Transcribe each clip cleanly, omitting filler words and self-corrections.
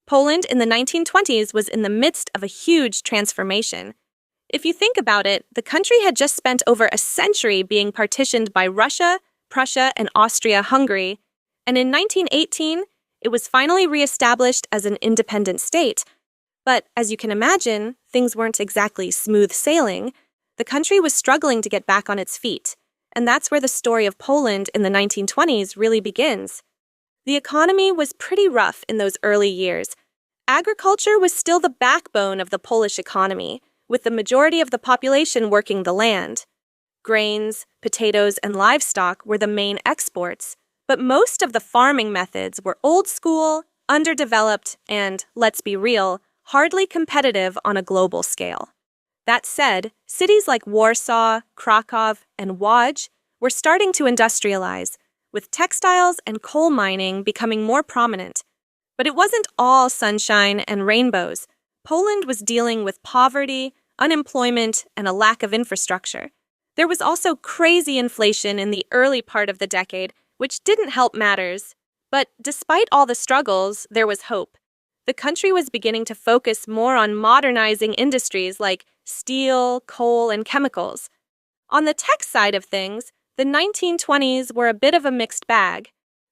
Poland in the 1920s was in the midst of a huge transformation. If you think about it, the country had just spent over a century being partitioned by Russia, Prussia, and Austria-Hungary, and in 1918, it was finally reestablished as an independent state. But as you can imagine, things weren't exactly smooth sailing. The country was struggling to get back on its feet, and that's where the story of Poland in the 1920s really begins. The economy was pretty rough in those early years. Agriculture was still the backbone of the Polish economy, with the majority of the population working the land. Grains, potatoes, and livestock were the main exports, but most of the farming methods were old school, underdeveloped, and, let's be real, hardly competitive on a global scale. That said, cities like Warsaw, Krakow, and Łódź were starting to industrialize, with textiles and coal mining becoming more prominent. But it wasn't all sunshine and rainbows. Poland was dealing with poverty, unemployment, and a lack of infrastructure. There was also crazy inflation in the early part of the decade, which didn't help matters. But despite all the struggles, there was hope. The country was beginning to focus more on modernizing industries like steel, coal, and chemicals. On the tech side of things, the 1920s were a bit of a mixed bag.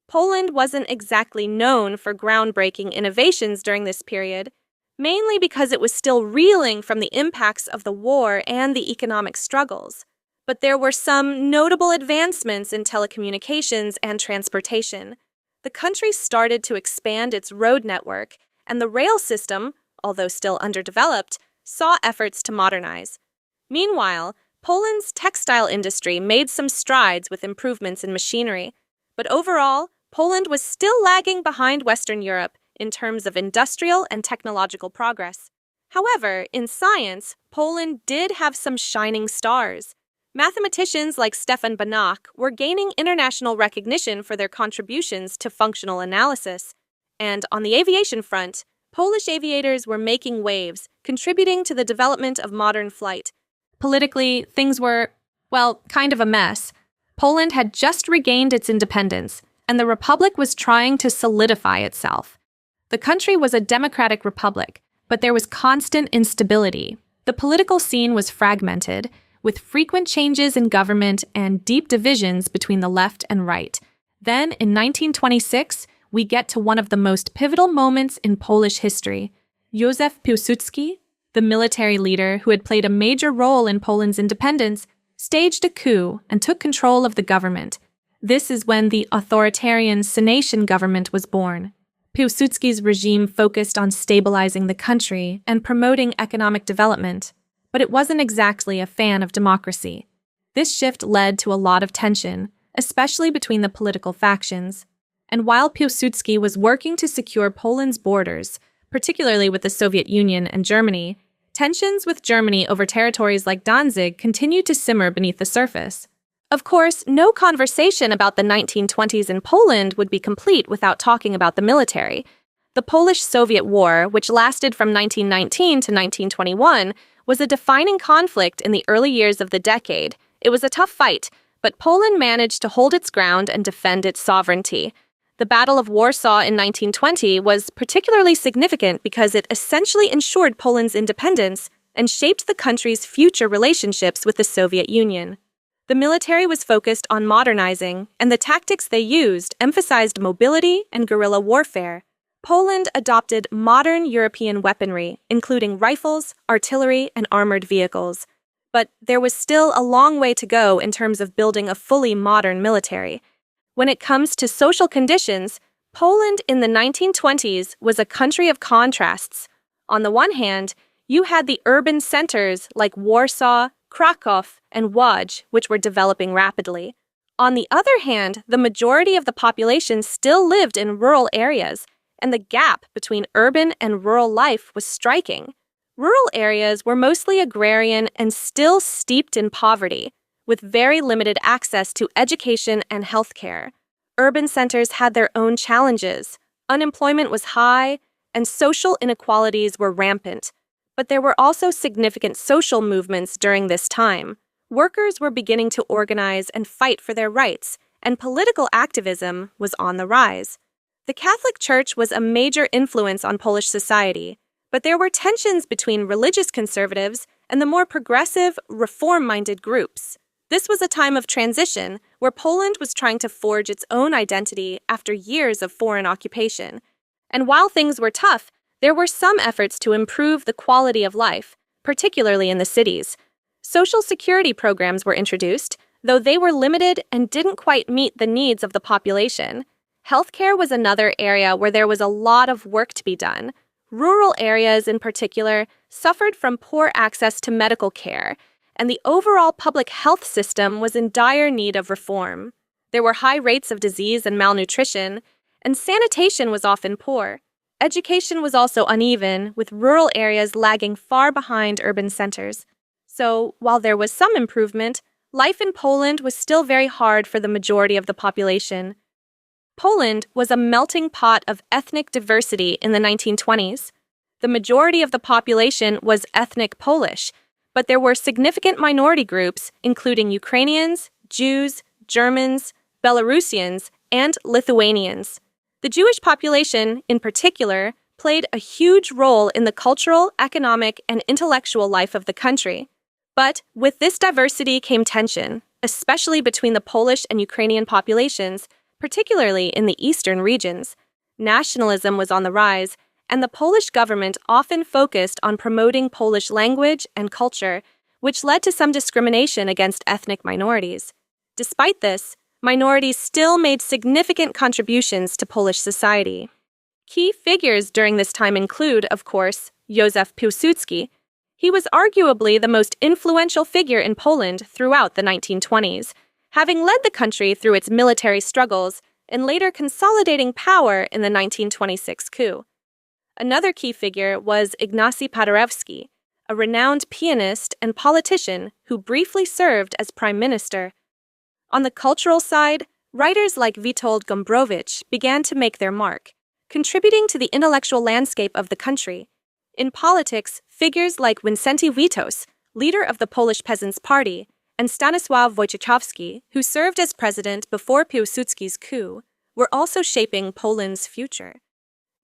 Poland wasn't exactly known for groundbreaking innovations during this period, mainly because it was still reeling from the impacts of the war and the economic struggles. But there were some notable advancements in telecommunications and transportation. The country started to expand its road network, and the rail system, although still underdeveloped, saw efforts to modernize. Meanwhile, Poland's textile industry made some strides with improvements in machinery, but overall, Poland was still lagging behind Western Europe in terms of industrial and technological progress. However, in science, Poland did have some shining stars. Mathematicians like Stefan Banach were gaining international recognition for their contributions to functional analysis. And on the aviation front, Polish aviators were making waves, contributing to the development of modern flight. Politically, things were, well, kind of a mess. Poland had just regained its independence, and the republic was trying to solidify itself. The country was a democratic republic, but there was constant instability. The political scene was fragmented, with frequent changes in government and deep divisions between the left and right. Then, in 1926, we get to one of the most pivotal moments in Polish history. Józef Piłsudski, the military leader who had played a major role in Poland's independence, staged a coup and took control of the government. This is when the authoritarian Sanation government was born. Piłsudski's regime focused on stabilizing the country and promoting economic development, but it wasn't exactly a fan of democracy. This shift led to a lot of tension, especially between the political factions. And while Piłsudski was working to secure Poland's borders, particularly with the Soviet Union and Germany, tensions with Germany over territories like Danzig continued to simmer beneath the surface. Of course, no conversation about the 1920s in Poland would be complete without talking about the military. The Polish-Soviet War, which lasted from 1919 to 1921, was a defining conflict in the early years of the decade. It was a tough fight, but Poland managed to hold its ground and defend its sovereignty. The Battle of Warsaw in 1920 was particularly significant because it essentially ensured Poland's independence and shaped the country's future relationships with the Soviet Union. The military was focused on modernizing, and the tactics they used emphasized mobility and guerrilla warfare. Poland adopted modern European weaponry, including rifles, artillery, and armored vehicles. But there was still a long way to go in terms of building a fully modern military. When it comes to social conditions, Poland in the 1920s was a country of contrasts. On the one hand, you had the urban centers like Warsaw, Krakow, and Łódź, which were developing rapidly. On the other hand, the majority of the population still lived in rural areas, and the gap between urban and rural life was striking. Rural areas were mostly agrarian and still steeped in poverty, with very limited access to education and healthcare. Urban centers had their own challenges. Unemployment was high, and social inequalities were rampant. But there were also significant social movements during this time. Workers were beginning to organize and fight for their rights, and political activism was on the rise. The Catholic Church was a major influence on Polish society, but there were tensions between religious conservatives and the more progressive, reform-minded groups. This was a time of transition where Poland was trying to forge its own identity after years of foreign occupation. And while things were tough, there were some efforts to improve the quality of life, particularly in the cities. Social security programs were introduced, though they were limited and didn't quite meet the needs of the population. Healthcare was another area where there was a lot of work to be done. Rural areas, in particular, suffered from poor access to medical care, and the overall public health system was in dire need of reform. There were high rates of disease and malnutrition, and sanitation was often poor. Education was also uneven, with rural areas lagging far behind urban centers. So, while there was some improvement, life in Poland was still very hard for the majority of the population. Poland was a melting pot of ethnic diversity in the 1920s. The majority of the population was ethnic Polish, but there were significant minority groups, including Ukrainians, Jews, Germans, Belarusians, and Lithuanians. The Jewish population, in particular, played a huge role in the cultural, economic, and intellectual life of the country. But with this diversity came tension, especially between the Polish and Ukrainian populations, particularly in the eastern regions. Nationalism was on the rise, and the Polish government often focused on promoting Polish language and culture, which led to some discrimination against ethnic minorities. Despite this, minorities still made significant contributions to Polish society. Key figures during this time include, of course, Józef Piłsudski. He was arguably the most influential figure in Poland throughout the 1920s, having led the country through its military struggles and later consolidating power in the 1926 coup. Another key figure was Ignacy Paderewski, a renowned pianist and politician who briefly served as prime minister. On the cultural side, writers like Witold Gombrowicz began to make their mark, contributing to the intellectual landscape of the country. In politics, figures like Wincenty Witos, leader of the Polish Peasants' Party, and Stanisław Wojciechowski, who served as president before Piłsudski's coup, were also shaping Poland's future.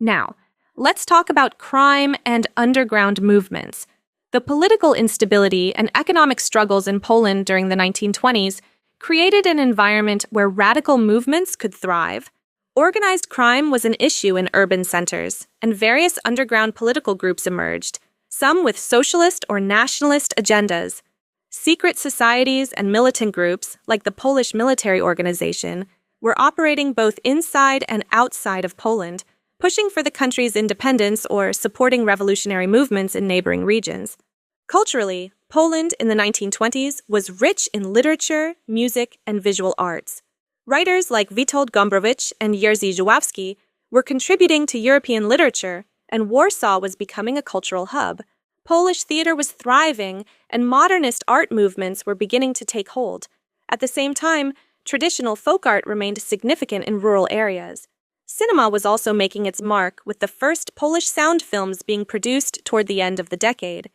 Now, let's talk about crime and underground movements. The political instability and economic struggles in Poland during the 1920s created an environment where radical movements could thrive. Organized crime was an issue in urban centers, and various underground political groups emerged, some with socialist or nationalist agendas. Secret societies and militant groups, like the Polish Military Organization, were operating both inside and outside of Poland, pushing for the country's independence or supporting revolutionary movements in neighboring regions. Culturally, Poland in the 1920s was rich in literature, music, and visual arts. Writers like Witold Gombrowicz and Jerzy Żuławski were contributing to European literature, and Warsaw was becoming a cultural hub. Polish theater was thriving, and modernist art movements were beginning to take hold. At the same time, traditional folk art remained significant in rural areas. Cinema was also making its mark, with the first Polish sound films being produced toward the end of the decade.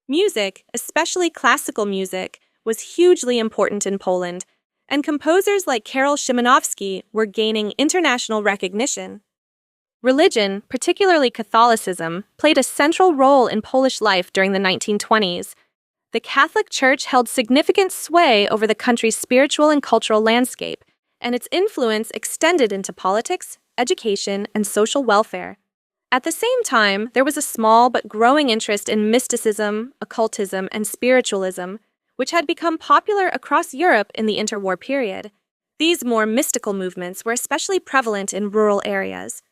Music, especially classical music, was hugely important in Poland, and composers like Karol Szymanowski were gaining international recognition. Religion, particularly Catholicism, played a central role in Polish life during the 1920s. The Catholic Church held significant sway over the country's spiritual and cultural landscape, and its influence extended into politics, education, and social welfare. At the same time, there was a small but growing interest in mysticism, occultism, and spiritualism, which had become popular across Europe in the interwar period. These more mystical movements were especially prevalent in rural areas.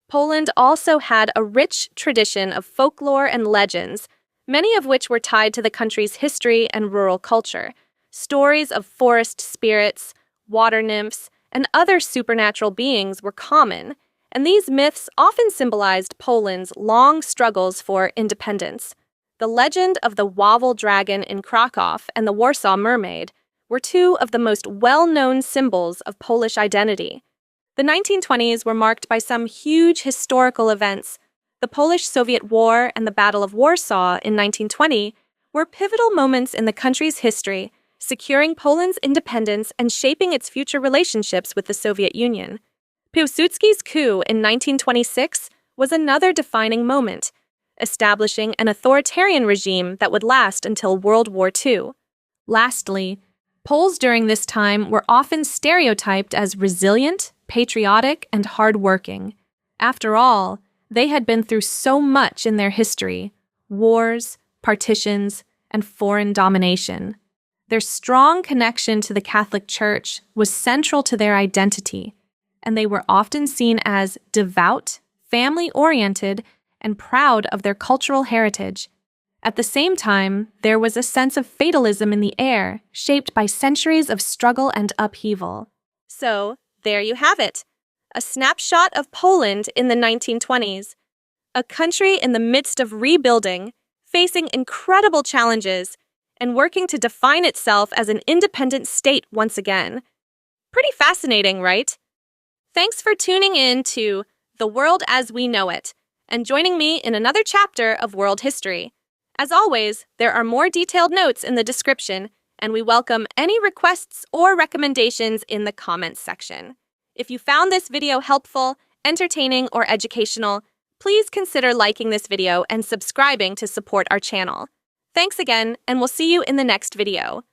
Poland also had a rich tradition of folklore and legends, many of which were tied to the country's history and rural culture. Stories of forest spirits, water nymphs, and other supernatural beings were common, and these myths often symbolized Poland's long struggles for independence. The legend of the Wawel dragon in Krakow and the Warsaw Mermaid were two of the most well-known symbols of Polish identity. The 1920s were marked by some huge historical events. The Polish-Soviet War and the Battle of Warsaw in 1920 were pivotal moments in the country's history, securing Poland's independence and shaping its future relationships with the Soviet Union. Piłsudski's coup in 1926 was another defining moment, establishing an authoritarian regime that would last until World War II. Lastly, Poles during this time were often stereotyped as resilient, patriotic, and hardworking. After all, they had been through so much in their history: wars, partitions, and foreign domination. Their strong connection to the Catholic Church was central to their identity, and they were often seen as devout, family-oriented, and proud of their cultural heritage. At the same time, there was a sense of fatalism in the air, shaped by centuries of struggle and upheaval. So, there you have it. A snapshot of Poland in the 1920s. A country in the midst of rebuilding, facing incredible challenges, and working to define itself as an independent state once again. Pretty fascinating, right? Thanks for tuning in to The World as We Know It, and joining me in another chapter of world history. As always, there are more detailed notes in the description, and we welcome any requests or recommendations in the comments section. If you found this video helpful, entertaining, or educational, please consider liking this video and subscribing to support our channel. Thanks again, and we'll see you in the next video.